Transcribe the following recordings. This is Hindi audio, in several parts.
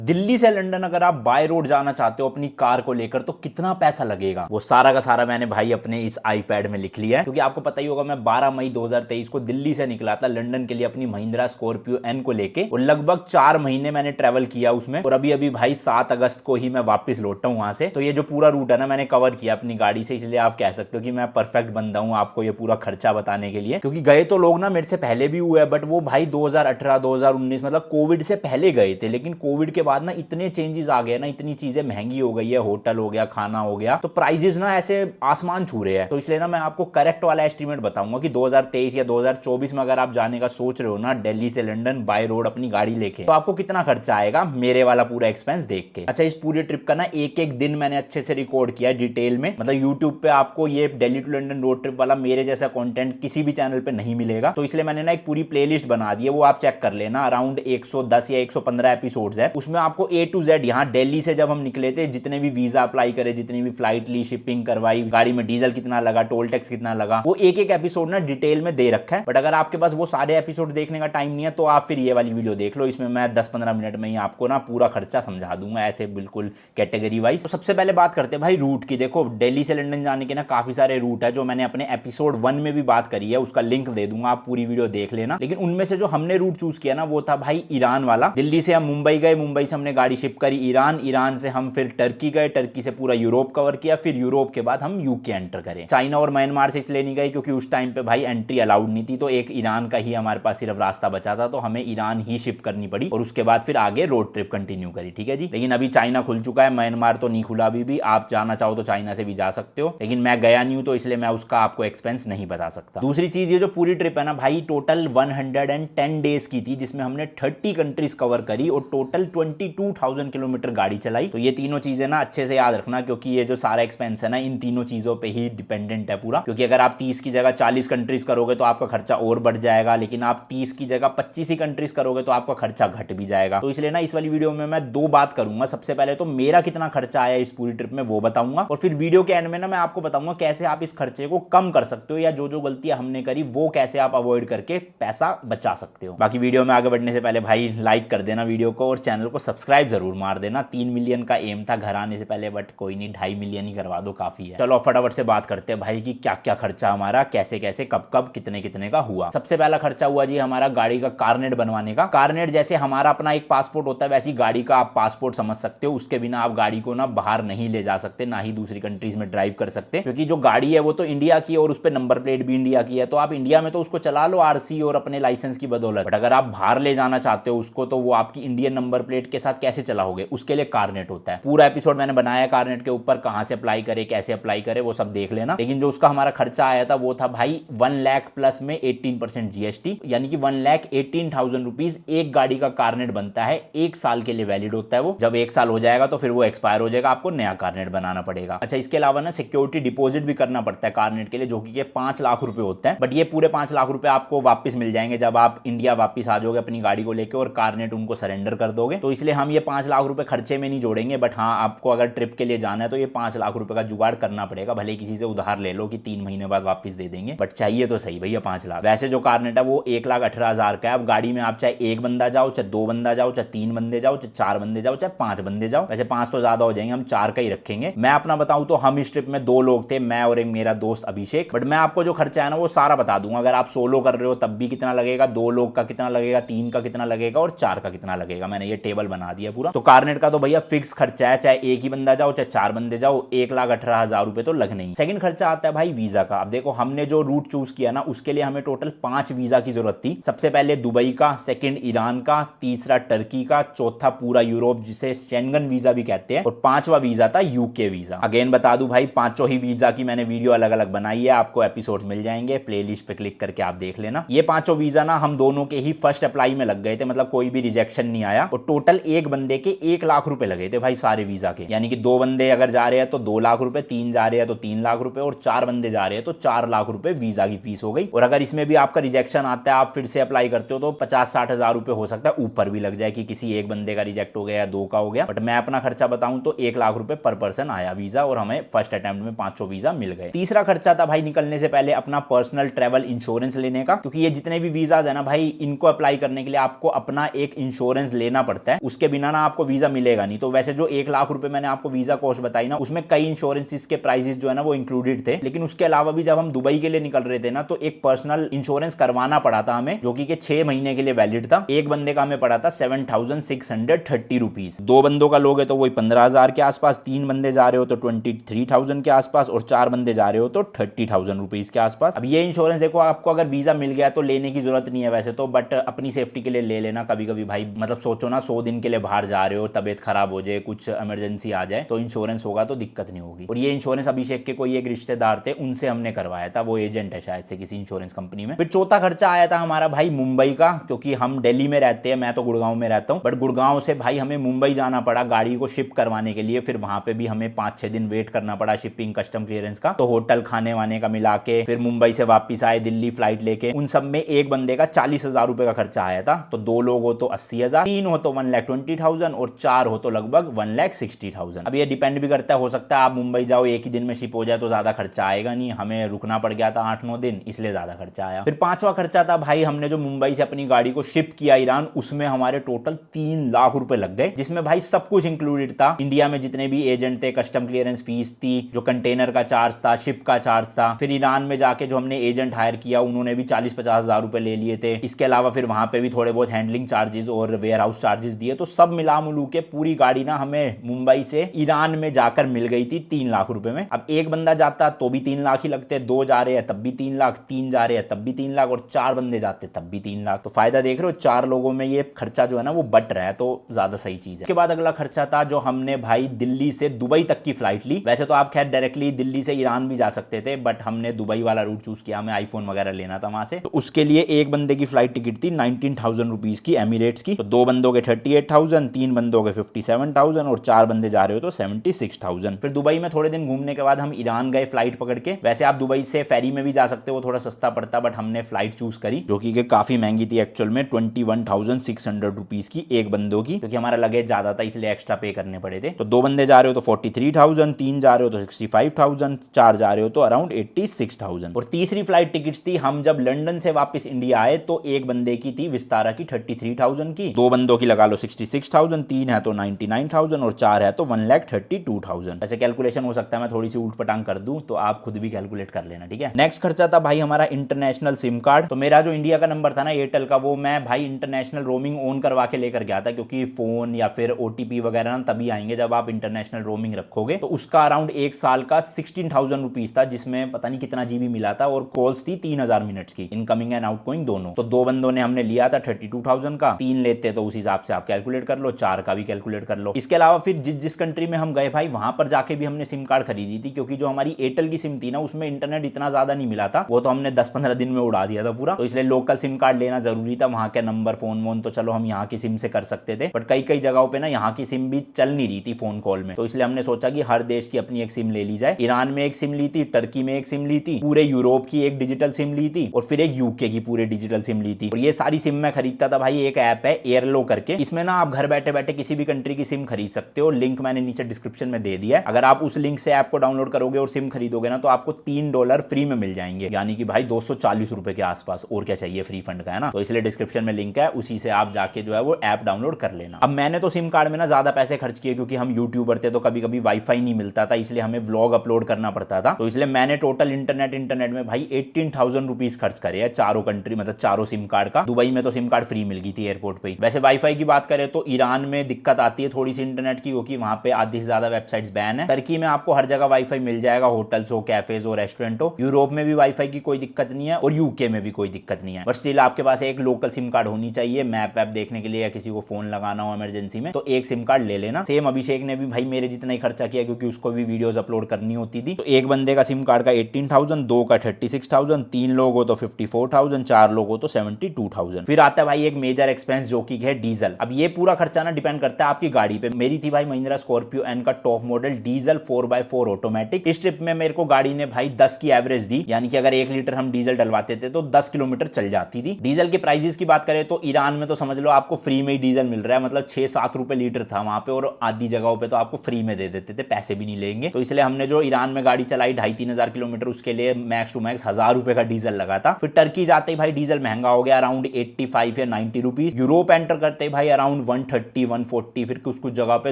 दिल्ली से लंदन अगर आप बाय रोड जाना चाहते हो अपनी कार को लेकर तो कितना पैसा लगेगा, वो सारा का सारा मैंने भाई अपने इस आईपैड में लिख लिया है। क्योंकि आपको पता ही होगा मैं 12 मई 2023 को दिल्ली से निकला था लंदन के लिए अपनी महिंद्रा स्कॉर्पियो एन को लेके, और लगभग 4 महीने मैंने ट्रेवल किया उसमें, और अभी अभी भाई 7 अगस्त को ही मैं वापस लौटा हूं वहां से। तो ये जो पूरा रूट है ना मैंने कवर किया अपनी गाड़ी से, इसलिए आप कह सकते हो कि मैं परफेक्ट बंदा हूं आपको ये पूरा खर्चा बताने के लिए। क्योंकि गए तो लोग ना मेरे से पहले भी हुए, बट वो भाई 2018 2019 मतलब कोविड से पहले गए थे, लेकिन कोविड के बाद ना इतने चेंजेस आ गए ना, इतनी चीजें महंगी हो गई है, होटल हो गया, खाना हो गया, तो प्राइजेस ना ऐसे आसमान छू रहे हैं। तो इसलिए ना मैं आपको करेक्ट वाला एस्टीमेट बताऊंगा कि 2023 या 2024 में अगर आप जाने का सोच रहे हो ना दिल्ली से लंदन बाय रोड अपनी गाड़ी लेके, तो आपको कितना खर्चा आएगा मेरे वाला पूरा एक्सपेंस देख के। अच्छा, इस पूरी ट्रिप का ना एक एक दिन मैंने अच्छे से रिकॉर्ड किया डिटेल में, मतलब यूट्यूब पे आपको ये Delhi to London road trip वाला मेरे जैसा कंटेंट किसी भी चैनल पे नहीं मिलेगा। तो इसलिए मैंने ना एक पूरी प्लेलिस्ट बना दी है, वो आप चेक कर लेना। अराउंड 110 या 115 एपिसोड्स है, उसमें आपको A to Z यहाँ दिल्ली से जब हम निकले थे जितने भी वीजा अप्लाई करे, जितनी भी फ्लाइट ली, शिपिंग करवाई, गाड़ी में डीजल कितना लगा, टोल टैक्स कितना लगा, वो एक एक एपिसोड ना डिटेल में दे रखा है। बट अगर आपके पास वो सारे एपिसोड देखने का टाइम नहीं है तो आप फिर ये वाली वीडियो देख लो, इसमें मैं 10-15 मिनट में ही आपको ना पूरा खर्चा समझा दूंगा ऐसे बिल्कुल कैटेगरी वाइज। तो सबसे पहले बात करते हैं भाई रूट की। देखो दिल्ली से लंदन जाने के ना काफी सारे रूट है जो मैंने अपने एपिसोड 1 में भी बात करी है, उसका लिंक दे दूंगा, आप पूरी वीडियो देख लेना। लेकिन उनमें से जो हमने रूट चूज किया ना वो था भाई ईरान वाला। दिल्ली से हम मुंबई गए, मुंबई से हमने गाड़ी शिप करी ईरान, ईरान से हम फिर टर्की गए, टर्की से पूरा यूरोप कवर किया, फिर यूरोप के बाद हम यूके एंटर करें। चाइना और म्यांमार से इसलिए नहीं गए क्योंकि उस टाइम पे भाई एंट्री अलाउड नहीं थी, तो एक ईरान का ही हमारे पास सिर्फ रास्ता बचा था, तो हमें ईरान ही शिप करनी पड़ी, और उसके बाद फिर आगे रोड ट्रिप कंटिन्यू करी। ठीक है जी। लेकिन अभी चाइना खुल चुका है, म्यांमार तो नहीं खुला अभी भी, आप जाना चाहो तो चाइना से भी जा सकते हो, लेकिन मैं गया नहीं हूं तो इसलिए मैं उसका आपको एक्सपेंस नहीं बता सकता। दूसरी चीज, ये जो पूरी ट्रिप है ना भाई टोटल 110 डेज की थी, जिसमें हमने 30 कंट्रीज कवर करी और टोटल 22,000 किलोमीटर गाड़ी चलाई। तो ये तीनों चीजें ना अच्छे से याद रखना, क्योंकि ये जो सारा एक्सपेंस है ना इन तीनों चीजों पे ही डिपेंडेंट है पूरा। क्योंकि अगर आप 30 की जगह 40 कंट्रीज करोगे तो आपका खर्चा और बढ़ जाएगा, लेकिन आप 30 की जगह 25 ही कंट्रीज करोगे तो आपका खर्चा घट भी जाएगा। तो इसलिए ना इस वाली वीडियो में मैं 2 बात करूंगा। सबसे पहले तो मेरा कितना खर्चा आया इस पूरी ट्रिप में वो बताऊंगा, और फिर वीडियो के एंड में ना मैं आपको बताऊंगा कैसे आप इस खर्चे को कम कर सकते हो, या जो जो गलतियां हमने करी वो कैसे आप अवॉइड करके पैसा बचा सकते हो। बाकी वीडियो में आगे बढ़ने से पहले भाई लाइक कर देना वीडियो को, और चैनल को सब्सक्राइब जरूर मार देना। 3 मिलियन का एम था घर आने से पहले, बट कोई नहीं, 2.5 मिलियन ही करवा दो, काफी है। चलो फटाफट से बात करते हैं भाई कि क्या क्या खर्चा हमारा कैसे कैसे कब कब कितने कितने का हुआ। सबसे पहला खर्चा हुआ जी हमारा गाड़ी का कारनेट बनवाने का। कारनेट जैसे हमारा अपना एक पासपोर्ट होता है वैसी गाड़ी का आप पासपोर्ट समझ सकते हो, उसके बिना आप गाड़ी को ना बाहर नहीं ले जा सकते, ना ही दूसरी कंट्रीज में ड्राइव कर सकते, क्योंकि जो गाड़ी है वो तो इंडिया की है और उस पर नंबर प्लेट भी इंडिया की है, तो आप इंडिया में तो उसको चला लो आरसी और अपने लाइसेंस की बदौलत, बट अगर आप बाहर ले जाना चाहते हो उसको तो वो आपकी इंडियन नंबर प्लेट के साथ कैसे चलाओगे, उसके लिए कारनेट होता है। पूरा एपिसोड मैंने बनाया कारनेट के ऊपर, कहां से अप्लाई करे कैसे अप्लाई करे वो सब देख लेना। लेकिन जो उसका हमारा खर्चा आया था वो था भाई 1 लाख प्लस में 18% जीएसटी, यानी कि 1,18,000 रुपीज एक गाड़ी का कारनेट बनता है। 1 साल के लिए वैलिड होता है वो, जब 1 साल हो जाएगा तो फिर वो एक्सपायर हो जाएगा, आपको नया कारनेट बनाना पड़ेगा। अच्छा, इसके अलावा ना सिक्योरिटी डिपॉजिट भी करना पड़ता है कारनेट के लिए, जो कि 5 लाख रुपए होता है, बट ये पूरे 5 लाख रुपए आपको वापस मिल जाएंगे जब आप इंडिया वापस आ जाओगे अपनी गाड़ी को लेकर और कारनेट उनको सरेंडर कर दोगे। तो इसलिए हम ये 5 लाख रुपए खर्चे में नहीं जोड़ेंगे, बट हाँ आपको अगर ट्रिप के लिए जाना है तो ये 5 लाख रुपए का जुगाड़ करना पड़ेगा, भले किसी से उधार ले लो कि 3 महीने बाद वापस दे देंगे, बट चाहिए तो सही भैया 5 लाख। वैसे जो कारनेट है वो 1,18,000 का है। अब गाड़ी में आप चाहे 1 बंदा जाओ, चाहे 2 बंदा जाओ, चाहे 3 बंदे जाओ, चाहे 4 बंदे जाओ, चाहे 5 बंदे जाओ, वैसे 5 तो ज्यादा हो जाएंगे, हम 4 का ही रखेंगे। मैं अपना बताऊं तो हम इस ट्रिप में 2 लोग थे, मैं और एक मेरा दोस्त अभिषेक, बट मैं आपको जो खर्चा है ना वो सारा बता दूंगा। अगर आप सोलो कर रहे हो तब भी कितना लगेगा, 2 लोग का कितना लगेगा, 3 का कितना लगेगा और 4 का कितना लगेगा, मैंने ये टेबल बना दिया पूरा। तो कारनेट का तो भैया फिक्स खर्चा है, चाहे 1 ही बंदा जाओ चाहे 4 बंदे जाओ, 1,18,000 रुपए तो लगने ही। सेकंड खर्चा आता है भाई वीजा का। अब देखो हमने जो रूट चूज किया ना उसके लिए हमें टोटल 5 वीजा की जरूरत थी। सबसे पहले दुबई का, सेकंड ईरान का, तीसरा टर्की का, चौथा पूरा यूरोप जिसे शेंगन वीजा भी कहते हैं, और 5वां वीजा था यूके वीजा। अगेन बता दूं भाई 5 ही वीजा की मैंने वीडियो अलग अलग बनाई है, आपको एपिसोड्स मिल जाएंगे, प्लेलिस्ट पे क्लिक करके आप देख लेना। ये 5 वीजा ना हम दोनों के ही फर्स्ट अप्लाई में लग गए थे, मतलब कोई भी रिजेक्शन नहीं आया, और टोटल एक बंदे के 1 लाख रुपए लगे थे भाई सारे वीजा के, यानी कि 2 बंदे अगर जा रहे हैं तो 2 लाख रुपए, 3 जा रहे हैं तो 3 लाख रुपए, और 4 बंदे जा रहे हैं तो 4 लाख रुपए वीजा की फीस हो गई। और अगर इसमें भी आपका रिजेक्शन आता है, आप फिर से अप्लाई करते हो तो 50-60 हजार रुपए हो सकता है ऊपर भी लग जाए कि किसी एक बंदे का रिजेक्ट हो गया या 2 का हो गया, बट मैं अपना खर्चा बताऊं तो 1 लाख रुपए पर पर्सन आया वीजा, और हमें फर्स्ट अटेम्प्ट में 500 वीजा मिल गए। तीसरा खर्चा था भाई निकलने से पहले अपना पर्सनल ट्रेवल इंश्योरेंस लेने का, क्योंकि ये जितने भी वीजा है ना भाई इनको अप्लाई करने के लिए आपको अपना एक इंश्योरेंस लेना पड़ता है, उसके बिना ना आपको वीजा मिलेगा नहीं। तो वैसे जो 1 लाख रुपए मैंने आपको वीजा कॉस्ट बताई ना, उसमें कई इंश्योरेंसेस के प्राइसेस जो है ना वो इंक्लूडेड थे, लेकिन उसके अलावा भी जब हम दुबई के लिए निकल रहे थे ना, तो एक पर्सनल इंश्योरेंस करवाना पड़ा था हमें, जो कि 6 महीने के लिए वैलिड था। एक बंदे का हमें पड़ा था 7,630 रुपीज। 2 बंदों का लोगे तो वही 15,000 के आसपास, 3 बंदे जा रहे हो तो 23,000 के आसपास, और 4 बंदे जा रहे हो तो 30,000 रुपीज के आसपास। अब ये इंश्योरेंस देखो, आपको अगर वीजा मिल गया तो लेने की जरूरत नहीं है वैसे तो, बट अपनी सेफ्टी के लिए ले लेना। कभी कभी भाई मतलब सोचो ना, 100 दिन के लिए बाहर जा रहे हो, तबियत खराब हो जाए, कुछ इमरजेंसी आ जाए, तो इंश्योरेंस होगा तो दिक्कत नहीं होगी। और ये इंश्योरेंस अभिषेक के कोई एक रिश्तेदार थे, उनसे हमने करवाया था, वो एजेंट है शायद से किसी इंश्योरेंस कंपनी में। फिर चौथा खर्चा आया था हमारा भाई मुंबई का, क्योंकि हम दिल्ली में रहते हैं, मैं तो गुड़गांव में रहता हूँ, बट गुड़गांव से भाई हमें मुंबई जाना पड़ा गाड़ी को शिप करवाने के लिए। फिर वहां पे भी हमें 5-6 दिन वेट करना पड़ा शिपिंग कस्टम क्लियरेंस का, तो होटल खाने वाने का मिला के फिर मुंबई से वापिस आए दिल्ली फ्लाइट लेके। उन सब में एक बंदे का 40,000 रुपए का खर्चा आया था। तो 2 लोग हो तो 80,000, 3 हो तो 1,20,000 और 4 हो तो लगभग 1,60,000। अब ये डिपेंड भी करता है, हो सकता है आप मुंबई जाओ एक ही दिन में शिप हो जाए तो ज्यादा खर्चा आएगा नहीं। हमें रुकना पड़ गया था 8-9 दिन, इसलिए ज्यादा खर्चा आया। फिर 5वां खर्चा था भाई, हमने जो मुंबई से अपनी गाड़ी को शिप किया ईरान, उसमें हमारे टोटल 3 लाख रुपए लग गए, जिसमें भाई सब कुछ इंक्लूडेड था। इंडिया में जितने भी एजेंट थे, कस्टम क्लियरेंस फीस थी, जो कंटेनर का चार्ज था, शिप का चार्ज था। फिर ईरान में जाके जो हमने एजेंट हायर किया, उन्होंने भी 40-50 हजार रुपए ले लिए थे। इसके अलावा फिर वहां पे भी थोड़े बहुत हैंडलिंग चार्जेस और वेयर हाउस चार्जेस दिए। तो सब मिला मिलू के पूरी गाड़ी ना हमें मुंबई से ईरान में जाकर मिल गई थी 3 लाख रुपए में। अब एक बंदा जाता तो भी 3 लाख ही लगते, 2 जा रहे हैं तब भी 3 लाख, 3 जा रहे हैं तब भी 3 लाख, और 4 बंदे जाते तब भी 3 लाख। तो फायदा देख रहे हो, 4 लोगों में ये खर्चा जो है ना वो बट रहा है, तो ज्यादा सही चीज है। उसके बाद अगला खर्चा था जो हमने भाई दिल्ली से दुबई तक की फ्लाइट ली। वैसे तो आप खैर डायरेक्टली दिल्ली से ईरान भी जा सकते थे, बट हमने दुबई वाला रूट चूज किया, हमें आईफोन वगैरह लेना था वहां से। तो उसके लिए एक बंदे की फ्लाइट टिकट थी 19,000 रुपीज की एमिरेट्स की। तो 2 बंदों के 38,000, 3 बंदों के 57,000 और 4 बंदे जा रहे हो तो 76,000। फिर दुबई में थोड़े दिन घूमने के बाद हम ईरान गए फ्लाइट पकड़ के। वैसे आप दुबई से फेरी में भी जा सकते हो, थोड़ा सस्ता पड़ता, बट हमने फ्लाइट चूज करी जो कि काफी महंगी थी एक्चुअल में, 21,600 रुपीज की एक बंदों की, क्योंकि हमारा लगेज ज्यादा था इसलिए एक्स्ट्रा पे करने पड़े थे। तो 2 बंदे जा रहे हो तो 43,000, 3 जा रहे हो तो 65,000, 4 जा रहे हो तो अराउंड 86,000। और तीसरी फ्लाइट टिकट्स थी, हम जब लंदन से वापस इंडिया आए तो एक बंदे की थी विस्तारा की 33,000 की, 2 बंदों की लगा लो 66,000, 3 है तो 99,000 और 4 है तो 1,32,000। ऐसे कैलकुलेशन हो सकता है मैं थोड़ी सी उल्ट पटांग कर दूं, तो आप खुद भी कैलकुलेट कर लेना, ठीक है। नेक्स्ट खर्चा था भाई हमारा इंटरनेशनल सिम कार्ड। तो मेरा जो इंडिया का नंबर था ना एयरटेल का, वो मैं भाई इंटरनेशनल रोमिंग ऑन करवा के लेकर गया था, क्योंकि फोन या फिर ओटीपी वगैरह ना तभी आएंगे जब आप इंटरनेशनल रोमिंग रखोगे। तो उसका अराउंड 1 साल का 16,000 रुपीज था, जिसमें पता नहीं कितना जीबी मिला था, और कॉल्स थी 3,000 मिनट्स की, इनकमिंग एंड आउटगोइंग दोनों। तो 2 बंदों ने हमने लिया था 32,000 का, 3 लेते तो उस हिसाब से आप कैलकुलेट कर लो, 4 का भी कैलकुलेट कर लो। इसके अलावा फिर जिस कंट्री में हम गए भाई, वहां पर जाके भी हमने सिम कार्ड खरीदी थी, क्योंकि जो हमारी एयरटेल की सिम थी ना उसमें इंटरनेट इतना ज्यादा नहीं मिला था, वो तो हमने 10-15 दिन में उड़ा दिया था पूरा। तो इसलिए लोकल सिम कार्ड लेना जरूरी था। वहां के नंबर फोन वोन तो चलो हम यहाँ की सिम से कर सकते थे, बट कई जगहों पे ना यहाँ की सिम भी चल नहीं रही थी फोन कॉल में। तो इसलिए हमने सोचा कि हर देश की अपनी एक सिम ले ली जाए। ईरान में एक सिम ली थी, टर्की में एक सिम ली थी, पूरे यूरोप की एक डिजिटल सिम ली थी, और फिर एक यूके की पूरे डिजिटल सिम ली थी। और ये सारी सिम मैं खरीदता था भाई, एक ऐप है एयरलो करके, इसमें ना आप घर बैठे बैठे किसी भी कंट्री की सिम खरीद सकते हो। लिंक मैंने नीचे डिस्क्रिप्शन में दे दिया है। अगर आप उस लिंक से ऐप को डाउनलोड करोगे और सिम खरीदोगे ना, तो आपको $3 फ्री में मिल जाएंगे, यानी कि भाई 240 रुपए के आसपास। और क्या चाहिए फ्री फंड का, है ना। तो इसलिए डिस्क्रिप्शन में लिंक है, उसी से आप जाके जो है वो ऐप डाउनलोड कर लेना। अब मैंने तो सिम कार्ड में ना ज्यादा पैसे खर्च किए, क्योंकि हम यूट्यूबर थे तो कभी कभी वाईफाई नहीं मिलता था, इसलिए हमें व्लॉग अपलोड करना पड़ता था। तो इसलिए मैंने टोटल इंटरनेट में भाई 18,000 रुपीज खर्च करे हैं चारों कंट्री, मतलब चारों सिम कार्ड का। दुबई में तो सिम कार्ड फ्री मिल गई थी एयरपोर्ट पे। वैसे वाईफाई की बात करें तो ईरान में दिक्कत आती है थोड़ी सी इंटरनेट की, क्योंकि वहां पे आधी से ज्यादा वेबसाइट्स बैन है। टर्की में आपको हर जगह वाईफाई मिल जाएगा, होटल्स हो, कैफेज हो, रेस्टोरेंट हो। यूरोप में भी वाईफाई की कोई दिक्कत नहीं है, और यूके में भी कोई दिक्कत नहीं है। बट स्टिल आपके पास एक लोकल सिम कार्ड होनी चाहिए, मैप वैप देखने के लिए या किसी को फोन लगाना हो इमरजेंसी में, तो एक सिम कार्ड ले लेना। सेम अभिषेक ने भी भाई मेरे जितना ही खर्चा किया, क्योंकि उसको भी वीडियोस अपलोड करनी होती थी। तो एक बंदे का सिम कार्ड का 18,000, 2 का 36,000, 3 लोग हो तो 54,000, 4 लोग हो तो 72,000। फिर आता है भाई एक मेजर एक्सपेंस जो कि है डीजल। अब ये पूरा खर्चा ना डिपेंड करता है आपकी गाड़ी पे। मेरी थी भाई महिंद्रा स्कॉर्पियो एन का top model diesel 4x4 automatic. इस ट्रिप में मेरे को गाड़ी ने भाई 10 की एवरेज दी, यानी कि अगर 1 लीटर हम डीजल डलवाते थे तो 10 किलोमीटर चल जाती थी। डीजल के प्राइसेस की बात करें तो ईरान में तो समझ लो आपको फ्री में ही डीजल मिल रहा है, मतलब 6-7 रुपए लीटर था वहां पे, और आधी जगहों पे तो आपको फ्री में दे देते थे, पैसे भी नहीं लेंगे। तो इसलिए हमने जो ईरान में गाड़ी चलाई 2,500-3 हजार किलोमीटर, उसके लिए मैक्स टू मैक्स 1,000 रुपए का डीजल लगा था। फिर टर्की जाते ही भाई डीजल महंगा हो गया, अराउंड 85 या 90 रुपीज। यूरोप एंटर करते ही भाई अराउंड अराउंड 130 140, फिर कुछ कुछ जगह पे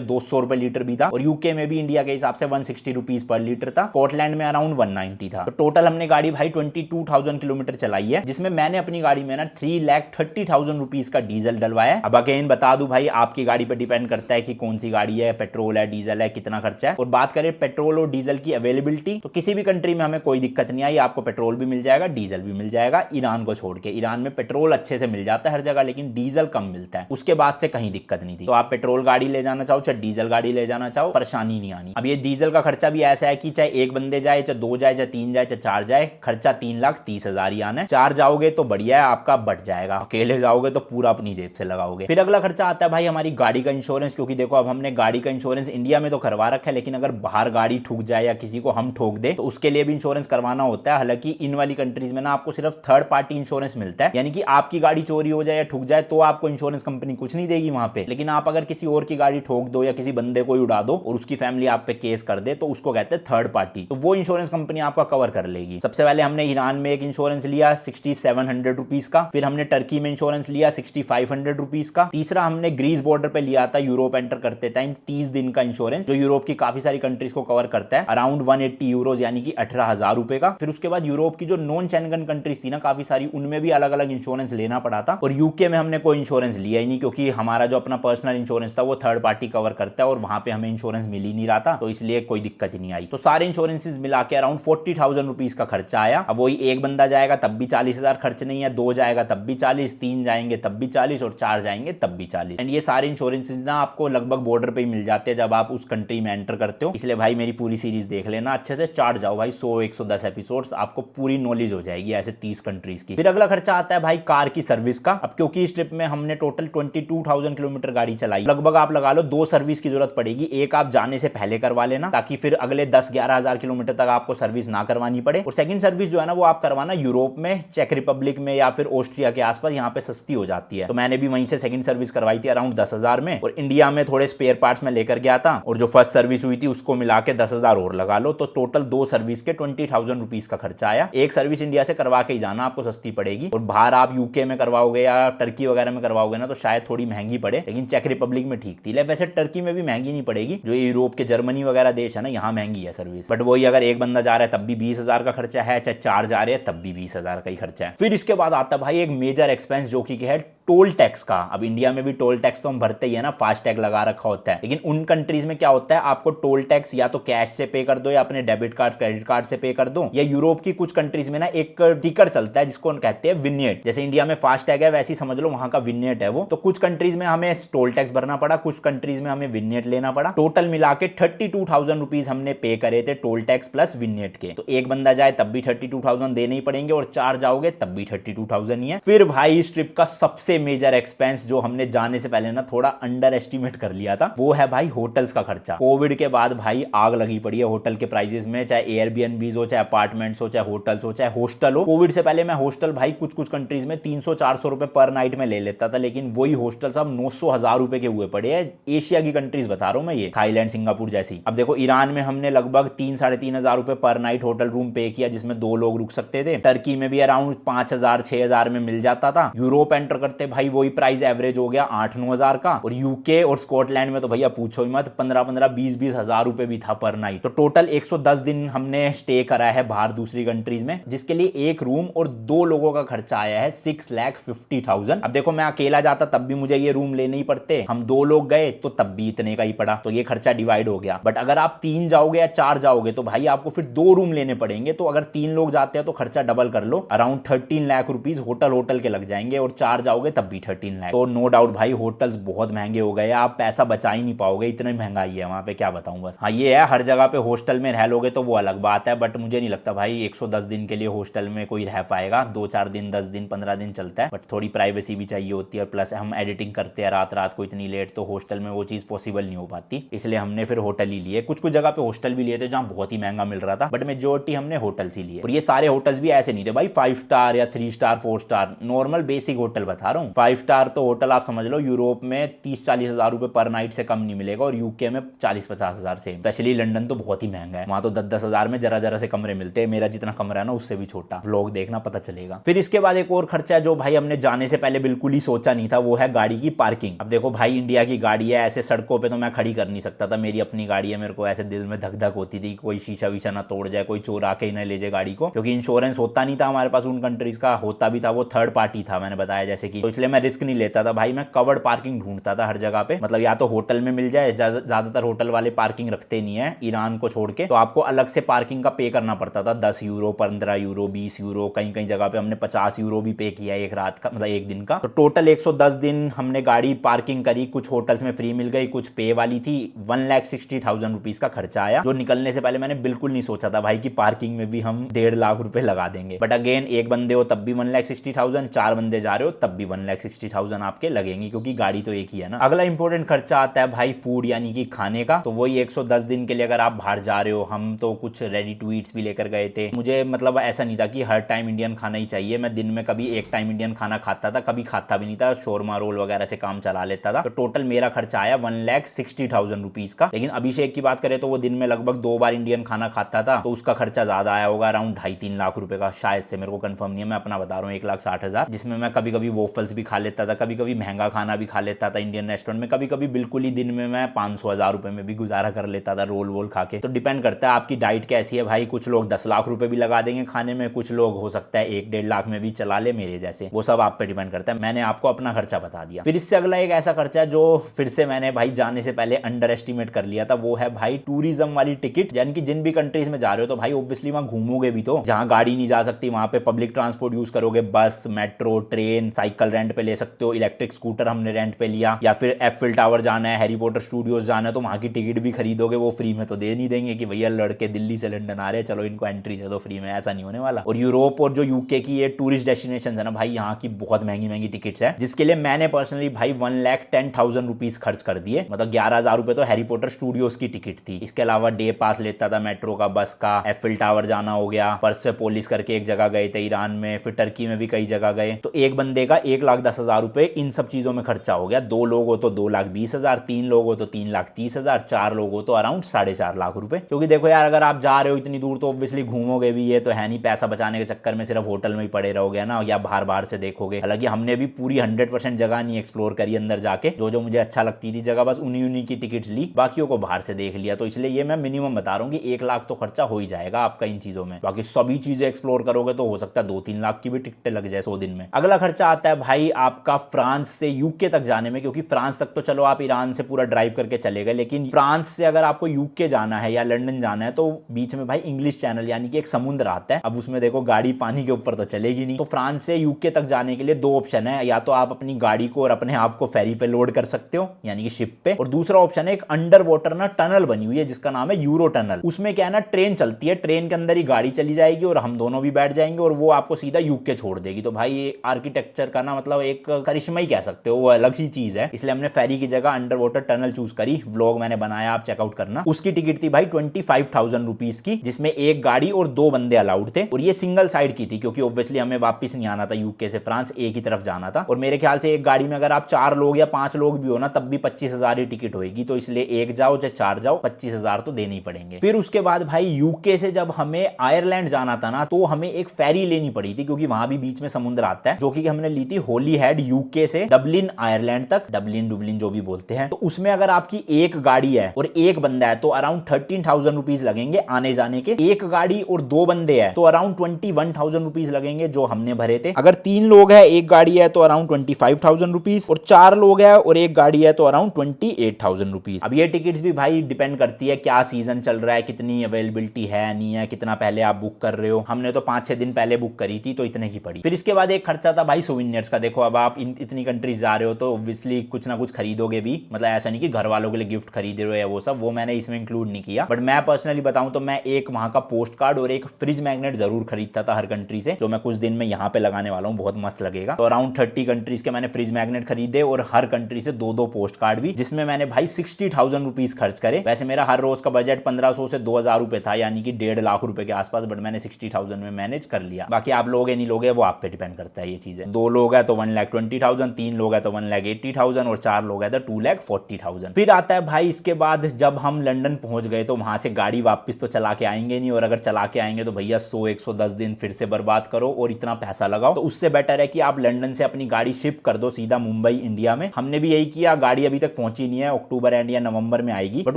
200 रुपए लीटर भी था, और यूके में भी इंडिया के हिसाब से 160 रुपीज पर लीटर था, स्कॉटलैंड में अराउंड 190 था। तो टोटल हमने गाड़ी भाई 22,000 किलोमीटर चलाई है, जिसमें मैंने अपनी गाड़ी में ना 3,30,000 रुपीज का डीजल डलवाया। अब अगेन बता दूं भाई, आपकी गाड़ी पे डिपेंड करता है कि कौन सी गाड़ी है, पेट्रोल है, डीजल है, कितना खर्चा है। और बात करें पेट्रोल और डीजल की अवेलेबिलिटी, तो किसी भी कंट्री में हमें कोई दिक्कत नहीं आई, आपको पेट्रोल भी मिल जाएगा, डीजल भी मिल जाएगा, ईरान को छोड़ के। ईरान में पेट्रोल अच्छे से मिल जाता है हर जगह, लेकिन डीजल कम मिलता है। उसके बाद से कहीं दिक्कत नहीं थी। तो आप पेट्रोल गाड़ी ले जाना चाहो चाहे डीजल गाड़ी ले जाना चाहो, परेशानी नहीं आनी। अब ये डीजल का खर्चा भी ऐसा है कि चाहे एक बंदे जाए, चाहे दो जाए, चाहे तीन जाए, चाहे चार जाए, खर्चा 3,30,000 ही आना है। चार जाओगे तो बढ़िया है, आपका बढ़ जाएगा। अकेले जाओगे तो पूरा अपनी जेब से लगाओगे। फिर अगला खर्चा आता है भाई हमारी गाड़ी का इंश्योरेंस, क्योंकि देखो अब हमने गाड़ी का इंश्योरेंस इंडिया में तो करवा रखा है, लेकिन अगर बाहर गाड़ी ठुक जाए या किसी को हम ठोक दे तो उसके लिए भी इंश्योरेंस करवाना होता है। हालांकि इन वाली कंट्रीज में ना आपको सिर्फ थर्ड पार्टी इंश्योरेंस मिलता है, यानी कि आपकी गाड़ी चोरी हो जाए या ठुक जाए तो आपको इंश्योरेंस कंपनी कुछ नहीं देगी वहां पे। लेकिन आप अगर किसी और की गाड़ी ठोक दो या किसी बंदे को उड़ा दो और उसकी फैमिली आप पे केस कर दे तो उसको कहते हैं थर्ड पार्टी, तो वो इंश्योरेंस कंपनी आपका कवर कर लेगी। सबसे पहले हमने ईरान में एक इंश्योरेंस लिया 6700 रुपीज का, फिर हमने टर्की में इंश्योरेंस लिया 6500 रुपीज का, तीसरा हमने ग्रीस बॉर्डर पे लिया था यूरोप एंटर करते टाइम 30 दिन का इंश्योरेंस, जो यूरोप की काफी सारी कंट्रीज को कवर करता है, अराउंड 180 यूरोज यानी कि 18,000 रुपए का। फिर उसके बाद यूरोप की जो नॉन शेंगन कंट्रीज थी ना काफी सारी, उनमें भी अलग अलग इंश्योरेंस लेना पड़ा था। और यूके में हमने कोई इंश्योरेंस लिया ही नहीं, क्योंकि हमारा जो अपना पर्सनल इंश्योरेंस था वो थर्ड पार्टी कवर करता है और वहां पे हमें इंश्योरेंस मिल ही नहीं रहा था, तो इसलिए कोई दिक्कत ही नहीं आई। तो सारे इंश्योरेंसेस मिला के अराउंड 40,000 रुपीज का खर्चा आया। अब वही एक बंदा जाएगा तब भी 40,000 खर्च नहीं है, दो जाएगा तब भी 40, तीन जाएंगे तब भी 40 और चार जाएंगे तब भी 40। एंड ये सारे इंश्योरेंसेस ना आपको लगभग बॉर्डर पे ही मिल जाते हैं जब आप उस कंट्री में एंटर करते हो। इसलिए भाई मेरी पूरी सीरीज देख लेना अच्छे से, चार्ट जाओ भाई 100-110 एपिसोड्स, आपको पूरी नॉलेज हो जाएगी ऐसे 30 कंट्रीज की। फिर अगला खर्चा आता है भाई कार की सर्विस का। अब क्योंकि इस ट्रिप में हमने टोटल 22,000 किलोमीटर गाड़ी चलाई, लगभग आप लगा लो 2 सर्विस की जरूरत पड़ेगी। एक आप जाने से पहले करवा लेना ताकि फिर अगले 10-11 हजार किलोमीटर तक आपको सर्विस ना करवानी पड़े, और सेकंड सर्विस जो है ना वो आप करवाना यूरोप में, चेक रिपब्लिक में या फिर ऑस्ट्रिया के आसपास, यहाँ पे सस्ती हो जाती है। तो मैंने भी वहीं से सेकंड सर्विस करवाई थी अराउंड 10,000 में, और इंडिया में थोड़े स्पेयर पार्ट्स में लेकर गया था, और जो फर्स्ट सर्विस हुई थी उसको मिला के 10,000 और लगा लो, तो टोटल 2 सर्विस के 20,000 रुपीज का खर्चा आया। एक सर्विस इंडिया से करवा के ही जाना, आपको सस्ती पड़ेगी, और बाहर आप यूके में करवाओगे या टर्की वगैरह में करवाओगे ना तो शायद थोड़ी महंगी पड़े, लेकिन चेक रिपब्लिक में ठीक थी। वैसे टर्की में भी महंगी नहीं पड़ेगी, जो यूरोप के जर्मनी वगैरह देश है ना यहाँ महंगी है सर्विस, बट वही अगर एक बंदा जा रहा है तब भी 20,000 का खर्चा है, चाहे 4 जा रहे हैं तब भी 20,000 का ही खर्चा है। फिर इसके बाद आता है भाई एक मेजर एक्सपेंस जो कि है टोल टैक्स का। अब इंडिया में भी टोल टैक्स तो हम भरते ही है ना, फास्ट टैग लगा रखा होता है, लेकिन उन कंट्रीज में क्या होता है आपको टोल टैक्स या तो कैश से पे कर दो या अपने डेबिट कार्ड क्रेडिट कार्ड से पे कर दो, या यूरोप की कुछ कंट्रीज में ना एक टिकर चलता है जिसको कहते हैं विन्येट। जैसे इंडिया में फास्ट टैग है वैसे ही समझ लो वहां का विन्येट है वो। तो कुछ कंट्रीज में हमें टोल टैक्स भरना पड़ा, कुछ कंट्रीज में हमें विन्येट लेना पड़ा। टोटल मिला के 32,000 रुपीज हमने पे करे थे टोल टैक्स प्लस विन्येट के। तो एक बंदा जाए तब भी 32,000 देने ही पड़ेंगे, और 4 जाओगे तब भी 32,000 ही है। फिर भाई इस ट्रिप का सबसे मेजर एक्सपेंस जो हमने जाने से पहले ना थोड़ा अंडर एस्टिमेट कर लिया था, वो है भाई होटल्स का खर्चा। कोविड के बाद भाई आग लगी पड़ी है होटल के प्राइसेस में, चाहे एयरबीएनबीज हो, चाहे अपार्टमेंट्स हो, चाहे होटल्स हो, चाहे हॉस्टल हो। कोविड से पहले मैं हॉस्टल भाई कुछ कुछ कंट्रीज में 300-400 रुपए पर नाइट में ले लेता था, लेकिन वही हॉस्टल सब 900-1000 रुपए के हुए पड़े हैं। एशिया की कंट्रीज बता रहा हूं मैं, ये थाईलैंड सिंगापुर जैसी। अब देखो ईरान में हमने लगभग 3-3,500 रुपए पर नाइट होटल रूम पे किया, जिसमें 2 लोग रुक सकते थे। टर्की में भी अराउंड 5,000-6,000 में मिल जाता था। यूरोप एंटर करते भाई वही प्राइस एवरेज हो गया 8-9 हजार का, और यूके और स्कॉटलैंड में तो भैया पूछो ही मत, 15-15, 20-20 हजार रुपए भी था पर नाइट। तो टोटल 110 दिन हमने स्टे करा है बाहर दूसरी कंट्रीज में, जिसके लिए एक रूम और 2 लोगों का खर्चा आया है 6,50,000। अब देखो मैं अकेला जाता तब भी मुझे ये रूम लेने ही पड़ते, हम 2 लोग गए तो तब भी इतने का ही पड़ा, तो ये खर्चा डिवाइड हो गया। बट अगर आप 3 जाओगे या 4 जाओगे तो भाई आपको फिर 2 रूम लेने पड़ेंगे। तो अगर 3 लोग जाते हैं तो खर्चा डबल कर लो, अराउंड 13 लाख रुपीज होटल के लग जाएंगे, और 4 जाओगे तब भी 13 लाख। तो नो डाउट भाई होटल्स बहुत महंगे हो गए, आप पैसा बचा ही नहीं पाओगे, इतनी महंगाई है वहां पे, क्या बताऊं बस। हाँ ये है हर जगह पे हॉस्टल में रह लोगे तो वो अलग बात है, बट मुझे नहीं लगता भाई 110 दिन के लिए हॉस्टल में कोई रह पाएगा। 2-4 दिन, 10 दिन, 15 दिन चलता है, बट थोड़ी प्राइवेसी भी चाहिए होती है, और प्लस हम एडिटिंग करते हैं रात को इतनी लेट, तो हॉस्टल में वो चीज पॉसिबल नहीं हो पाती, इसलिए हमने फिर होटल ही लिए। कुछ जगह पे हॉस्टल भी लिए थे जहां बहुत ही महंगा मिल रहा था, बट मेजोरिटी हमने होटल्स ही लिए। और ये सारे होटल्स भी ऐसे नहीं थे भाई 5 स्टार या 3 star 4 star, normal basic hotel बता रहा रहा हूँ। 5 स्टार तो होटल आप समझ लो यूरोप में 30-40 हजार रुपए पर नाइट से कम नहीं मिलेगा, और यूके में 40-50 हजार से। स्पेशली लंदन तो बहुत ही महंगा है, वहां तो 10-10 हजार में जरा जरा से कमरे मिलते हैं। मेरा जितना कमरा है ना उससे भी छोटा। व्लॉग देखना पता चलेगा। फिर इसके बाद एक और खर्चा है जो भाई हमने जाने से पहले बिल्कुल ही सोचा नहीं था, वो है गाड़ी की पार्किंग। अब देखो भाई, इंडिया की गाड़ी है, ऐसे सड़कों पे तो मैं खड़ी कर नहीं सकता था। मेरी अपनी गाड़ी है, मेरे को ऐसे दिल में धक धक होती थी कोई शीशा वीशा ना तोड़ जाए, कोई चोर आके ही ना ले जाए गाड़ी को, क्योंकि इंश्योरेंस होता नहीं था हमारे पास उन कंट्रीज का। होता भी था वो थर्ड पार्टी था, मैंने बताया जैसे कि, तो इसलिए मैं रिस्क नहीं लेता था भाई। मैं कवर्ड पार्किंग ढूंढता था हर जगह पे, मतलब या तो होटल में मिल जाए, ज्यादातर होटल वाले पार्किंग रखते नहीं है ईरान को छोड़ के, तो आपको अलग से पार्किंग का पे करना पड़ता था। 10 यूरो, 15 यूरो, 20 यूरो, कहीं कहीं जगह पे हमने 50 यूरो भी पे किया एक रात का, मतलब एक दिन का। तो टोटल 110 दिन हमने गाड़ी पार्किंग करी। कुछ होटल्स में फ्री मिल गई, कुछ पे वाली थी। 1,60,000 रुपीज का खर्चा आया, जो निकलने से पहले मैंने बिल्कुल नहीं सोचा था भाई कि पार्किंग में भी हम 1.5 लाख रुपए लगा देंगे। बट अगेन, एक बंदे हो तब भी 1,60,000, 4 बंदे जा रहे हो तब भी 1,60,000 आपके लगेंगे, क्योंकि गाड़ी तो एक ही है ना। अगला इंपॉर्टेंट खर्चा आता है भाई फूड, यानी कि खाने का। तो वही 110 दिन के लिए अगर आप बाहर जा रहे हो, हम तो कुछ रेडी टू ईट्स भी लेकर गए थे। मुझे मतलब ऐसा नहीं था कि हर टाइम इंडियन खाना ही चाहिए। मैं दिन में कभी एक टाइम इंडियन खाना खाता था, कभी खाता भी नहीं था, शोरमा रोल वगैरह से काम चला लेता था। तो टोटल मेरा खर्चा आया 1,60,000 रुपीज का। लेकिन अभिषेक की बात करें तो वो दिन में लगभग 2 बार इंडियन खाना खाता था, तो उसका खर्चा ज्यादा आया होगा, अराउंड 2.5-3 लाख रुपए का शायद से, मेरे को कंफर्म नहीं है, मैं अपना बता रहा हूँ। 1,60,000, जिसमें मैं कभी कभी वोफल्स भी खा लेता था, कभी कभी महंगा खाना भी खा लेता था इंडियन रेस्टोरेंट में, कभी कभी बिल्कुल ही दिन में मैं 500,000 रुपए में भी गुजारा कर लेता था रोल वोल खा के। तो डिपेंड करता है आपकी डाइट कैसी है भाई। कुछ लोग 10 लाख रुपए भी लगा देंगे खाने में, कुछ लोग हो सकता है 1-1.5 लाख में भी चला ले मेरे जैसे। वो सब आप पे डिपेंड करता है। मैंने आपको अपना खर्चा बता दिया। फिर इससे अगला एक ऐसा खर्चा जो फिर से मैंने भाई जाने से पहले अंडर एस्टिमेट कर लिया था, वो है भाई टूरिज्म वाली टिकट। यानी कि जिन भी कंट्रीज में जा रहे हो तो भाई ऑब्वियसली वहां घूमोगे भी, तो जहां गाड़ी नहीं जा सकती वहां पे पब्लिक ट्रांसपोर्ट यूज करोगे, बस, मेट्रो, ट्रेन, साइकिल रेंट पे ले सकते हो। इलेक्ट्रिक स्कूटर हमने रेंट पे लिया। या फिर एफिल टावर जाना है, हैरी पॉटर स्टूडियोज जाना है, तो वहां की टिकट भी खरीदोगे। वो फ्री में तो दे नहीं देंगे कि भैया लड़के दिल्ली से लंदन आ रहे हैं, चलो इनको एंट्री दे दो फ्री में, ऐसा नहीं होने वाला। और यूरोप और जो यूके की ये टूरिस्ट डेस्टिनेशन है ना भाई, यहाँ की बहुत महंगी महंगी टिकट्स है, जिसके लिए मैंने पर्सनली भाई 1,10,000 रुपीज खर्च कर दिए। मतलब 11,000 रुपए तो हैरी पॉटर स्टूडियोज की टिकट थी। इसके अलावा डे पास लेता था मेट्रो का, बस का, एफिल टावर जाना हो गया, परसेपोलिस करके एक जगह गए थे ईरान में, फिर टर्की में भी कई जगह गए। तो एक बंदे का 1,10,000 रुपए इन सब चीजों में खर्चा हो गया। 2 लोग हो तो 2,20,000, 3 लोग हो तो 3,30,000, 4 लोग हो तो अराउंड 4.5 लाख रुपए। क्योंकि देखो यार, अगर आप जा रहे हो इतनी दूर तो ऑब्वियसली घूमोगे भी, ये तो है नहीं पैसा बचाने के चक्कर में सिर्फ होटल में ही पड़े रहोगे ना, या बाहर बाहर से देखोगे। हालांकि हमने भी पूरी 100% जगह नहीं एक्सप्लोर करी अंदर जाके, जो जो मुझे अच्छा लगती थी जगह बस उन्हीं की टिकट्स ली, बाकियों को बाहर से देख लिया। तो इसलिए ये मैं मिनिमम बता रहा हूँ कि 1 लाख तो खर्चा हो ही जाएगा आपका इन चीजों में। बाकी सभी चीजें एक्सप्लोर करोगे तो हो सकता है 2-3 लाख की भी टिकटें लग जाए 100 दिन में। अगला खर्चा आता है भाई आपका फ्रांस से यूके तक जाने में, क्योंकि फ्रांस तक तो चलो आप ईरान से पूरा ड्राइव करके चले गए, लेकिन फ्रांस से अगर आपको यूके जाना है या लंदन जाना है तो बीच में भाई इंग्लिश चैनल यानी कि एक समुद्र आता है। अब उसमें देखो गाड़ी पानी के ऊपर तो चलेगी नहीं, तो फ्रांस से यूके तक जाने के लिए 2 ऑप्शन है। या तो आप अपनी गाड़ी को और अपने आप को फेरी पे लोड कर सकते हो, यानी कि शिप पे, और दूसरा ऑप्शन है एक अंडर वाटर ना टनल बनी हुई है जिसका नाम है यूरो टनल। उसमें क्या है ना, ट्रेन चलती है, ट्रेन के अंदर ही गाड़ी चली जाएगी और हम दोनों भी बैठ जाएंगे और वो आपको सीधा यूके छोड़ देगी। तो भाई ये आर्किटेक्चर का ना मतलब एक करिश्मा ही कह सकते हो, वो अलग ही चीज है। इसलिए हमने फेरी की जगह अंडर वाटर टनल चूज करी। व्लॉग मैंने बनाया, आप चेकआउट करना। उसकी टिकट थी भाई 25,000 रुपीज की, जिसमें एक गाड़ी और 2 बंदे अलाउड थे, और ये सिंगल साइड की थी क्योंकि ऑब्वियसली हमें वापस नहीं आना था यूके से फ्रांस, एक ही तरफ जाना था। और मेरे ख्याल से एक गाड़ी में अगर आप 4 लोग या 5 लोग भी हो ना तब भी 25,000 ही टिकट होगी। तो इसलिए एक जाओ चाहे 4 जाओ, 25,000 तो देने ही पड़ेंगे। फिर उसके बाद भाई यूके से जब हमें आयरलैंड जाना था ना, तो हमें एक फेरी लेनी पड़ी थी क्योंकि वहां भी बीच में समुद्र आता है, जो कि हमने ली थी होली हेड यूके से डबलिन आयरलैंड तक, डबलिन डुबलिन जो भी बोलते हैं। तो उसमें अगर आपकी एक गाड़ी है और एक बंदा है तो अराउंड 13,000 रुपीज लगेंगे आने जाने के। एक गाड़ी और 2 बंदे हैं तो अराउंड 21,000 रुपीज लगेंगे जो हमने भरे थे। अगर 3 लोग हैं, एक गाड़ी है तो अराउंड 25,000 रुपीज, और 4 लोग हैं और एक गाड़ी है तो अराउंड 28,000 रुपीज। अब ये टिकट्स भी भाई डिपेंड करती है क्या सीजन चल रहा है, कितनी अवेलेबिलिटी है नहीं है, कितना पहले आप बुक कर रहे हो। हमने तो 5-6 दिन पहले बुक करी थी तो इतने की पड़ी। फिर इसके बाद एक खर्चा था भाई सोविनियर्स का। देखो अब आप इतनी कंट्रीज जा रहे हो तो ऑब्वियसली कुछ ना कुछ खरीदोगे भी, मतलब ऐसा नहीं कि घर वालों के लिए गिफ्ट खरीदे रहे हो, वो सब वो मैंने इसमें इंक्लूड नहीं किया। बट मैं पर्सनली बताऊं तो मैं एक वहां का पोस्ट कार्ड और एक फ्रिज मैग्नेट जरूर खरीदता था हर कंट्री से, जो मैं कुछ दिन में यहाँ पे लगाने वाला हूँ, बहुत मस्त लगेगा। तो अराउंड 30 कंट्रीज के मैंने फ्रिज मैग्नेट खरीदे और हर कंट्री से 2-2 पोस्ट कार्ड भी, जिसमें मैंने भाई 60,000 रुपीज खर्च करे। वैसे मेरा हर रोज का बजट 1,500 से 2,000 रुपए था, यानी कि 1.5 लाख रुपए के आसपास, बट मैंने 60,000 में मैनेज कर लिया। बाकी आप लोगे नहीं लोगे वो आप पे डिपेंड करता है ये चीजें। 2 लोग है तो 1,20,000, 3 लोग हैं तो 1,80,000 और 4 लोग हैं तो 2,40,000। फिर आता है भाई इसके बाद जब हम लंदन पहुंच गए तो वहां से गाड़ी वापस तो चला के आएंगे नहीं, और अगर चला के आएंगे तो भैया 100-110 दिन फिर से बर्बाद करो और इतना पैसा लगाओ। तो उससे बेटर है कि आप लंदन से अपनी गाड़ी शिप कर दो सीधा मुंबई इंडिया में। हमने भी यही किया, गाड़ी अभी तक पहुंची नहीं है, अक्टूबर एंड या नवंबर में आएगी, बट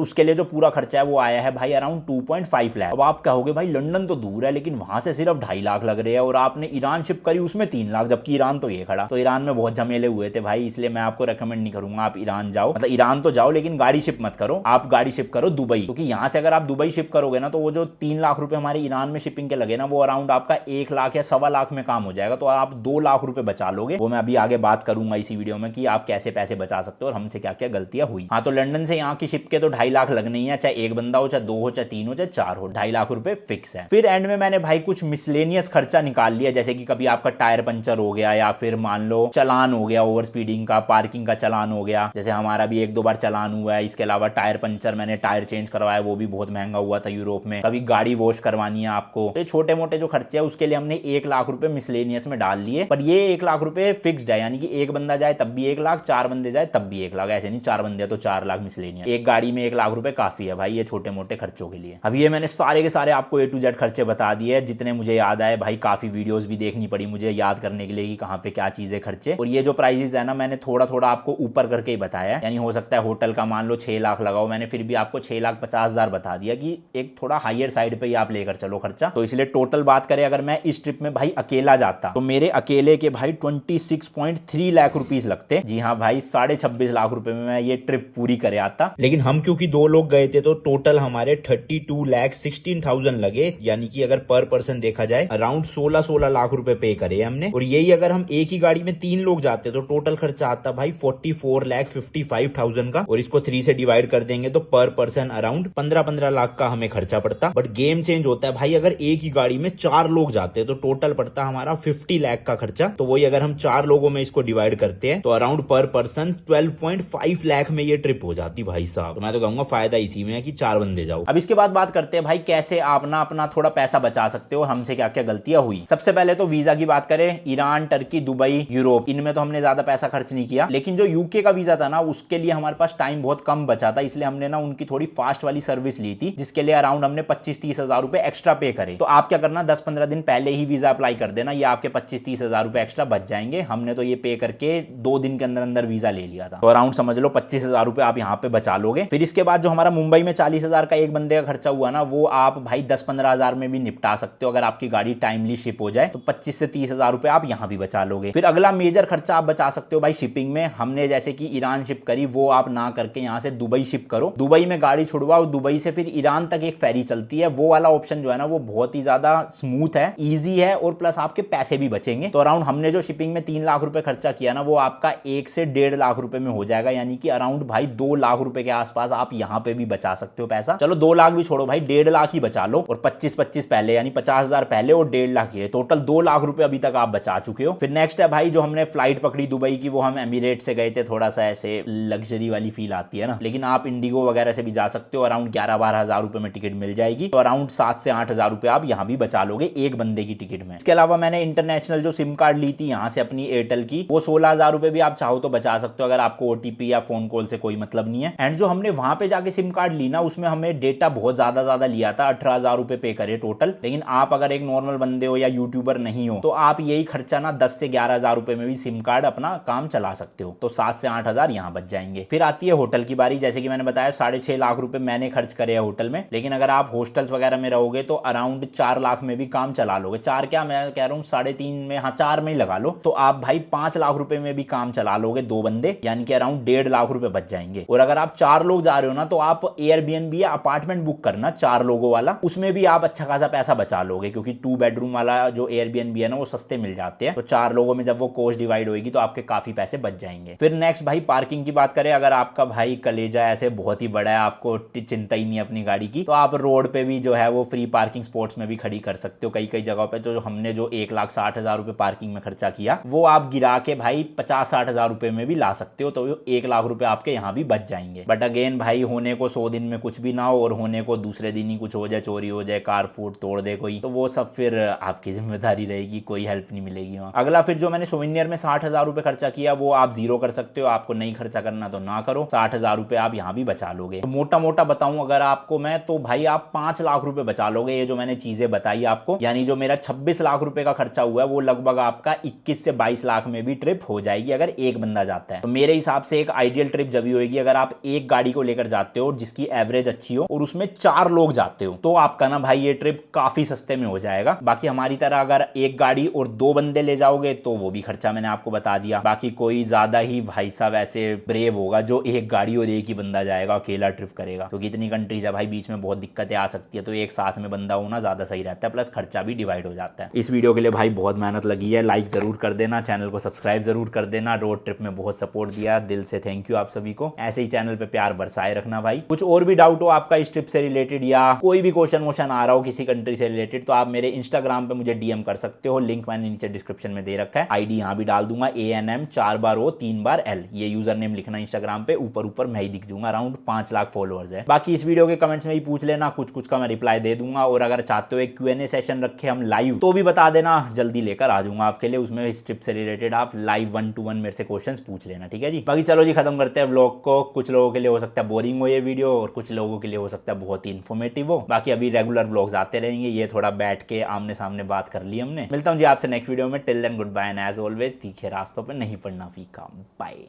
उसके लिए जो पूरा खर्चा है वो आया है भाई अराउंड 2.5 लाख। अब आप कहोगे भाई लंदन तो दूर है लेकिन वहां से सिर्फ 2.5 लाख लग रहे हैं, और आपने ईरान शिप करी उसमें 3 लाख, जबकि ईरान तो ये खड़ा। तो ईरान में बहुत झमेले हुए थे भाई, इसलिए मैं आपको रेकमेंड नहीं करूंगा आप ईरान जाओ, मतलब ईरान तो जाओ लेकिन गाड़ी शिप मत करो, आप गाड़ी शिप करो दुबई, क्योंकि यहां से अगर आप दुबई शिप करोगे ना तो वो जो 3 लाख रुपए हमारे ईरान में शिपिंग के लगे ना, वो अराउंड आपका 1 लाख या 1.25 लाख में काम हो जाएगा, तो आप 2 लाख रुपए बचा लोगे। वो मैं अभी आगे बात करूंगा इसी वीडियो में कि आप कैसे पैसे बचा सकते हो और हमसे क्या क्या गलतियां हुई। हाँ, तो लंदन से यहाँ की शिप के तो 2.5 लाख लगने ही है, चाहे एक बंदा हो, चाहे 2 हो, चाहे 3 हो, चाहे 4 हो, 2.5 लाख रुपए फिक्स है। फिर एंड में मैंने भाई कुछ मिसलेनियस खर्चा निकाल लिया, जैसे कि कभी आपका टायर पंचर हो गया, या फिर मान लो चालान हो गया ओवर स्पीडिंग का, पार्किंग का चालान हो गया, जैसे हमारा भी 1-2 बार चालान हुआ है। इसके अलावा टायर पंचर, मैंने टायर चेंज करवाया, वो भी बहुत महंगा हुआ था यूरोप में। कभी गाड़ी वॉश करवानी है आपको, तो छोटे मोटे जो खर्चे है उसके लिए हमने 1 लाख रुपए मिसलेनियस में डाल लिए। पर ये 1 लाख रुपए फिक्स्ड है, यानी कि एक बंदा जाए तब भी 1 लाख, 4 बंदे जाए तब भी 1 लाख, ऐसे नहीं 4 बंदे तो 4 लाख मिसलेनियस। एक गाड़ी में 1 लाख रुपए काफी है भाई ये छोटे मोटे खर्चों के लिए। अब ये मैंने सारे के सारे आपको A to Z खर्चे बता दिए जितने मुझे याद आए भाई। काफी वीडियोस भी देखनी पड़ी मुझे याद करने के लिए कि कहां पे क्या चीजें खर्चे। और ये जो प्राइसेस है ना, मैंने थोड़ा थोड़ा आपको ऊपर करके ही बताया है, यानी हो सकता है होटल का मान लो 6 लाख लगाओ, मैंने फिर भी आपको 6,50,000 बता दिया कि एक थोड़ा हायर साइड पे ही आप लेकर चलो खर्चा। तो इसलिए टोटल बात करें अगर मैं इस ट्रिप में भाई अकेला जाता तो मेरे अकेले के भाई 26.3 लाख रुपीस लगते। जी हाँ भाई, 26.5 लाख रुपए में मैं ये ट्रिप पूरी करे आता। लेकिन हम क्योंकि 2 लोग गए थे तो टोटल हमारे 32,16,000 लगे, यानी कि अगर पर पर्सन देखा जाए अराउंड 16 लाख रुपए पे करे हमने। और यही अगर हम एक ही गाड़ी में 3 लोग जाते तो टोटल खर्चा आता भाई 44,55,000 का, और इसको 3 से डिवाइड कर देंगे तो पर पर्सन अराउंड 15 लाख का हमें खर्चा पड़ता। बट गेम चेंज होता है भाई, अगर एक ही गाड़ी में 4 लोग जाते तो टोटल पड़ता हमारा 50 लाख का खर्चा। तो वही अगर हम 4 लोगों में इसको डिवाइड करते हैं तो अराउंड पर पर्सन 12.5 लाख में ये ट्रिप हो जाती भाई साहब। तो मैं तो कहूंगा फायदा इसी में है कि 4 बंदे जाओ। अब इसके बाद बात करते हैं भाई कैसे आप ना अपना थोड़ा पैसा बचा सकते हो और हमसे क्या क्या गलतियां हुई। सबसे पहले तो वीजा की बात करें, ईरान, टर्की, दुबई, यूरोप, इनमें तो हमने ज्यादा पैसा खर्च नहीं किया। लेकिन जो यूके का वीजा था ना, उसके लिए हमारे पास टाइम बहुत कम बचा था, इसलिए हमने ना उनकी थोड़ी फास्ट वाली सर्विस ली थी, जिसके लिए अराउंड हमने 25-30 हजार रुपए एक्स्ट्रा पे करे। तो आप क्या करना, 10-15 दिन पहले ही वीजा अप्लाई कर देना, ये आपके 25-30 हजार रुपए एक्स्ट्रा बच जाएंगे। हमने तो ये पे करके 2 दिन के अंदर अंदर वीजा ले लिया था, तो अराउंड समझ लो 25 हजार रुपए आप यहाँ पे बचा लोगे। फिर इसके बाद जो हमारा मुंबई में 40 हजार का एक बंदे का खर्चा हुआ ना, वो आप भाई 10-15 हजार में भी निपटा सकते हो अगर आपकी गाड़ी टाइमली शिप हो जाए, तो 25 से 30 हजार रुपए आप यहाँ भी बचा लोगे। फिर अगला मेजर खर्चा आप बचा सकते हो भाई शिपिंग में। हमने जैसे कि ईरान शिप करी, वो आप ना करके यहाँ से दुबई शिप करो, दुबई में गाड़ी छुड़वाओ, दुबई से फिर ईरान तक एक फेरी चलती है, वो वाला ऑप्शन जो है ना वो बहुत ही ज्यादा स्मूथ है, इजी है, और प्लस आपके पैसे भी बचेंगे। तो अराउंड हमने जो शिपिंग में 3 लाख रुपए खर्चा किया ना, वो आपका 1 से 1.5 लाख रुपए में हो जाएगा, यानी कि अराउंड भाई 2 लाख रुपए के आसपास आप यहाँ पे भी बचा सकते हो पैसा। चलो 2 लाख भी छोड़ो भाई, 1.5 लाख ही बचा लो, और 25-25 पहले, यानी 50,000 पहले और 1.5 लाख ये, टोटल 2 लाख रुपए अभी तक आप बचा चुके हो। फिर नेक्स्ट है भाई जो हमने फ्लाइट पकड़ी दुबई की, वो हम एमिरेट से गए थे, थोड़ा सा ऐसे लग्जरी वाली फील आती है ना, लेकिन आप इंडिगो वगैरह से भी जा सकते हो, अराउंड 11-12 हजार रुपए में टिकट मिल जाएगी, तो अराउंड 7 से 8 हजार रुपए आप यहाँ भी बचा लोगे एक बंदे की टिकट में। इसके अलावा मैंने इंटरनेशनल जो सिम कार्ड ली थी यहाँ से अपनी एयरटेल की, वो 16 हजार रुपए भी आप चाहो तो बचा सकते हो, अगर आपको ओटीपी या फोन कॉल से कोई मतलब नहीं है। एंड जो हमने वहां पे जाके सिम कार्ड ली ना, उसमें हमें डेटा बहुत ज्यादा लिया था, 18 हजार रुपए पे करे टोटल। लेकिन आप अगर एक नॉर्मल बंदे हो या यूट्यूबर नहीं हो, तो आप यही खर्चा ना 10 से 11 हजार रुपए में भी सिम कार्ड अपना काम चला सकते हो, तो 7 से 8 हजार यहाँ बच जाएंगे। फिर आती है होटल की बारी। जैसे कि मैंने बताया 6.5 लाख रुपए मैंने खर्च करे हैं होटल में, लेकिन अगर आप हॉस्टल्स वगैरह में रहोगे तो अराउंड 4 लाख में भी काम चला लोगे। 4 क्या, मैं कह रहा हूँ 3.5 में, हाँ 4 में ही लगा लो, तो आप भाई 5 लाख रुपए में भी काम चला लोगे 2 बंदे, यानी कि अराउंड 1.5 लाख रुपए बच जाएंगे। और अगर आप 4 लोग जा रहे हो ना, तो आप एयरबीएनबी या अपार्टमेंट बुक करना 4 लोगों वाला, उसमें भी आप अच्छा खासा पैसा बचा लोगे, क्योंकि 2 बेडरूम वाला जो एयरबीएनबी है ना वो सस्ते मिल जाते हैं। तो 4 लोगों में जब वो कॉस्ट डिवाइड होगी तो आपके काफी पैसे बच जाएंगे। फिर नेक्स्ट भाई पार्किंग की बात करें, अगर आपका भाई कलेजा ऐसे बहुत ही बड़ा है, आपको चिंता ही नहीं है अपनी गाड़ी की, तो आप रोड पे भी जो है वो फ्री पार्किंग स्पॉट्स में भी खड़ी कर सकते हो कई कई जगहों पे। तो हमने जो 1,60,000 रुपए पार्किंग में खर्चा किया, वो आप गिरा के भाई 50-60 हजार रुपए में भी ला सकते हो, तो 1 लाख रुपए आपके यहाँ भी बच जाएंगे। बट अगेन भाई, होने को 100 दिन में कुछ भी ना हो, और होने को दूसरे दिन ही कुछ हो जाए, चोरी हो जाए, कार फूट तोड़ दे कोई, तो वो सब फिर आपकी जिम्मेदारी रहेगी, कोई हेल्प नहीं मिलेगी वहाँ। अगला फिर जो मैंने मैंने सोविनियर में 60,000 रुपए खर्चा किया वो आप जीरो कर सकते हो, आपको नहीं खर्चा करना तो ना करो, 60,000 रुपए आप यहाँ भी बचा लोगे। तो मोटा मोटा बताऊं अगर आपको मैं, तो भाई आप 5 लाख रुपए बचा लोगे ये जो मैंने चीजें बताई आपको। यानी जो मेरा 26 लाख रुपए का खर्चा हुआ है वो लगभग आपका 21 से 22 लाख में भी ट्रिप हो जाएगी अगर एक बंदा जाता है। तो मेरे हिसाब से एक आइडियल ट्रिप जब भी होगी अगर आप एक गाड़ी को लेकर जाते हो जिसकी एवरेज अच्छी हो और उसमें 4 लोग जाते हो, तो आपका ना भाई ये ट्रिप काफी सस्ते में हो जाएगा। बाकी हमारी तरह अगर एक गाड़ी और 2 बंदे ले जाओगे तो वो भी खर्चा मैंने आपको बता दिया। बाकी कोई ज्यादा ही भाई साहब ऐसे ब्रेव होगा जो एक गाड़ी और एक ही बंदा जाएगा, अकेला ट्रिप करेगा, क्योंकि इतनी कंट्रीज है भाई, बीच में बहुत दिक्कतें आ सकती है। तो एक साथ में बंदा होना ज्यादा सही रहता है, प्लस खर्चा भी डिवाइड हो जाता है। इस वीडियो के लिए भाई बहुत मेहनत लगी है, लाइक जरूर कर देना, चैनल को सब्सक्राइब जरूर कर देना। रोड ट्रिप में बहुत सपोर्ट दिया, दिल से थैंक यू आप सभी को। ऐसे ही चैनल पे प्यार बरसाए रखना भाई। कुछ और भी डाउट हो आपका इस ट्रिप से रिलेटेड या कोई भी क्वेश्चन वोशन आ रहा हो किसी कंट्री से रिलेटेड, तो आप मेरे इंस्टाग्राम पे मुझे डीएम कर सकते हो, लिंक मैंने नीचे डिस्क्रिप्शन में दे रखा है, आईडी यहाँ भी डाल दूंगा, ANM 4 बार O 3 बार L, ये यूजर नेम लिखना इंस्टाग्राम पे, ऊपर ऊपर मैं ही दिख दूंगा। अराउंड 5 लाख फॉलोअर्स है। बाकी इस वीडियो के कमेंट्स में ही पूछ लेना, कुछ कुछ का मैं रिप्लाई दे दूंगा। और अगर चाहते हो एक Q&A सेशन रखे हम लाइव तो भी बता देना, जल्दी लेकर आ जाऊंगा आपके लिए। उसमें इस ट्रिप से रिलेटेड आप लाइव 1 to 1 मेरे से क्वेश्चंस पूछ लेना, ठीक है जी। बाकी चलो जी खत्म करते हैं व्लॉग को। कुछ लोगों के लिए हो सकता है बोरिंग हो ये वीडियो और कुछ लोगों के लिए हो सकता है बहुत ही इन्फॉर्मेटिव हो। बाकी अभी रेगुलर व्लॉग्स आते रहेंगे, ये थोड़ा बैठ के आमने सामने बात कर ली हमने। मिलता हूं जी आपसे नेक्स्ट वीडियो में। Till then good bye and as always तीखे रास्तों पे नहीं पड़ना फीका। बाय।